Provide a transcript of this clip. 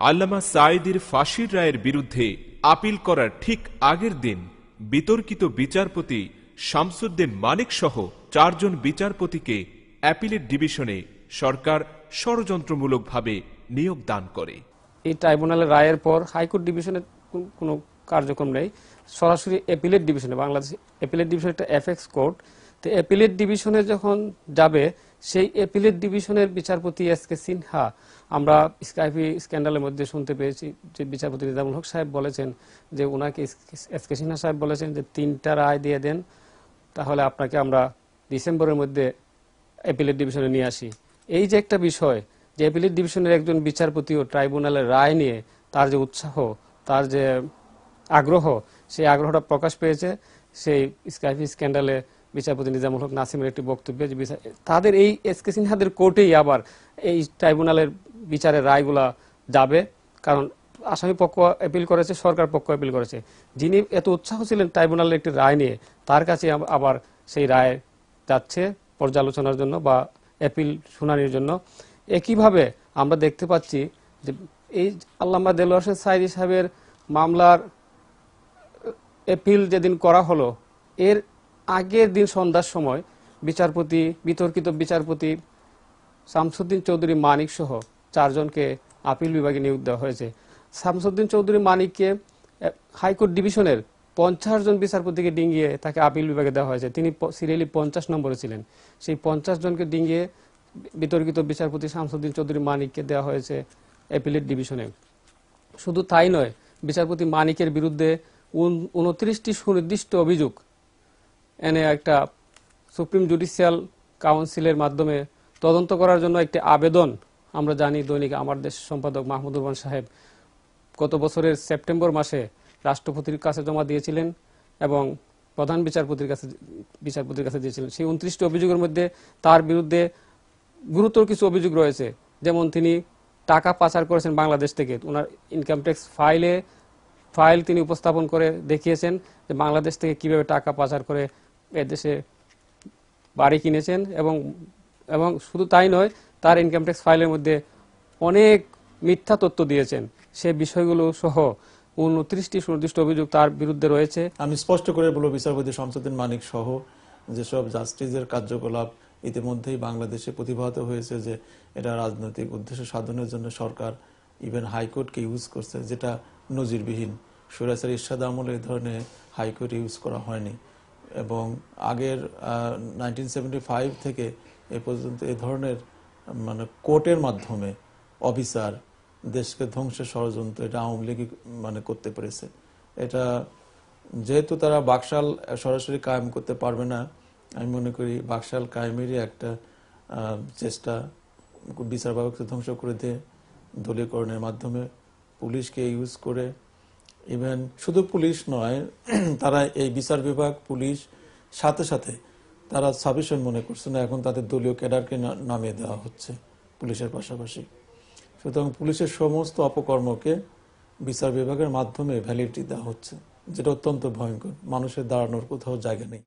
আল্লামা সাঈদীর ফাঁসির রায়ের বিরুদ্ধে আপিল করার ঠিক আগের দিন বিতর্কিত বিচারপতি শামসুদ্দিন মানিক সহ 4 জন বিচারপতিকে অ্যাপিলেট ডিভিশনে সরকার ষড়যন্ত্রমূলকভাবে নিয়োগ দান করে। এই ট্রাইব্যুনালের রায়ের পর হাইকোর্ট ডিভিশনের কোনো কার্যক্রম নেই, সরাসরি অ্যাপিলেট ডিভিশনে, বাংলাদেশ অ্যাপিলেট ডিভিশন একটা এফএক্স কোর্ট, তো অ্যাপিলেট ডিভিশনে যখন যাবে সেই অ্যাপিলেট ডিভিশনের বিচারপতি এস.কে. সিনহা, আমরা স্কাইপি স্ক্যান্ডালের মধ্যে শুনতে পেয়েছি যে বিচারপতি নিজামুল হক সাহেব বলেছেন যে ওনাকে এস.কে. সিনহা সাহেব বলেছেন যে 3টা রায় দিয়ে দেন, তাহলে আপনাকে আমরা ডিসেম্বরের মধ্যে অ্যাপিলেট ডিভিশনে নিয়ে আসি। এই যে একটা বিষয় যে অ্যাপিলেট ডিভিশনের একজন বিচারপতি ও ট্রাইব্যুনালের রায় নিয়ে তার যে উৎসাহ, তার যে আগ্রহ, সেই আগ্রহটা প্রকাশ পেয়েছে সেই স্কাইপি স্ক্যান্ডালে বিচারপতি নিজামুল হক নাসিমের একটি বক্তব্যে যে তাদের এই এস.কে. সিনহাদের কোর্টেই আবার এই ট্রাইব্যুনালের বিচারের রায়গুলা যাবে, কারণ আসামি পক্ষ অ্যাপিল করেছে, সরকার পক্ষ অ্যাপিল করেছে। যিনি এত উৎসাহ ছিলেন ট্রাইব্যুনালের একটি রায় নিয়ে, তার কাছে আবার সেই রায় যাচ্ছে পর্যালোচনার জন্য বা অ্যাপিল শুনানির জন্য। একইভাবে আমরা দেখতে পাচ্ছি যে এই আল্লামা দেলোয়ার হোসেন সাঈদী সাহেবের মামলার অ্যাপিল যেদিন করা হলো, এর আগের দিন সন্ধ্যার সময় বিতর্কিত বিচারপতি শামসুদ্দিন চৌধুরী মানিক সহ 4 জনকে আপিল বিভাগে নিয়োগ দেওয়া হয়েছে। শামসুদ্দিন চৌধুরী মানিককে হাইকোর্ট ডিভিশনের 50 জন বিচারপতিকে ডিঙ্গিয়ে তাকে আপিল বিভাগে দেওয়া হয়েছে। তিনি সিরিয়ালি 50 নম্বরে ছিলেন। সেই 50 জনকে ডিঙ্গিয়ে বিতর্কিত বিচারপতি শামসুদ্দিন চৌধুরী মানিককে দেওয়া হয়েছে অ্যাপিলেট ডিভিশনে। শুধু তাই নয়, বিচারপতি মানিকের বিরুদ্ধে 29টি সুনির্দিষ্ট অভিযোগ এনে একটা সুপ্রিম জুডিশিয়াল কাউন্সিলের মাধ্যমে তদন্ত করার জন্য একটি আবেদন আমরা জানি দৈনিক আমার দেশ সম্পাদক মাহমুদুর রহমান সাহেব গত বছরের সেপ্টেম্বর মাসে রাষ্ট্রপতির কাছে জমা দিয়েছিলেন এবং প্রধান বিচারপতির কাছে দিয়েছিলেন। সেই 29টি অভিযোগের মধ্যে তার বিরুদ্ধে গুরুতর কিছু অভিযোগ রয়েছে, যেমন তিনি টাকা পাচার করেছেন বাংলাদেশ থেকে। ওনার ইনকাম ট্যাক্স ফাইল তিনি উপস্থাপন করে দেখিয়েছেন যে বাংলাদেশ থেকে কিভাবে টাকা পাচার করে এদেশে বাড়ি কিনেছেন, এবং শুধু তাই নয়, তার ইনকাম ট্যাক্স ফাইলের মধ্যে অনেক মিথ্যা তথ্য দিয়েছেন। সে বিষয়গুলো সহ 29টি সুনির্দিষ্ট অভিযোগ তার বিরুদ্ধে রয়েছে। আমি স্পষ্ট করে বলবো, বিচারপতি শামসুদ্দিন মানিক সহ যেসব জাস্টিসের কার্যকলাপ ইতিমধ্যেই বাংলাদেশে প্রতিভাত হয়েছে যে এটা রাজনৈতিক উদ্দেশ্য সাধনের জন্য সরকার ইভেন হাইকোর্টকে ইউজ করছে, যেটা নজিরবিহীন। স্বৈরাচার এরশাদ আমলে এই ধরনের হাইকোর্ট ইউজ করা হয়নি, এবং আগের 1975 থেকে এ পর্যন্ত এ ধরনের কোর্টের মাধ্যমে অফিসার দেশকে ধ্বংসের ষড়যন্ত্র এটা আওয়ামী লীগ করতে পেরেছে। এটা যেহেতু তারা বাকশাল সরাসরি কায়েম করতে পারবে না, আমি মনে করি বাকশাল কায়েমেরই একটা চেষ্টা বিচার ব্যবস্থা ধ্বংস করে দিয়ে দলীয়করণের মাধ্যমে পুলিশকে ইউজ করে, ইভেন শুধু পুলিশ নয়, তারা এই বিচার বিভাগ পুলিশ সাথে সাথে তারা সাফিসিয়েন্ট মনে করছে না, এখন তাদের দলীয় ক্যাডারকে নামিয়ে দেওয়া হচ্ছে পুলিশের পাশাপাশি। সুতরাং পুলিশের সমস্ত অপকর্মকে বিচার বিভাগের মাধ্যমে ভ্যালিডিটি দেওয়া হচ্ছে, যেটা অত্যন্ত ভয়ঙ্কর। মানুষের দাঁড়ানোর কোথাও জায়গা নেই।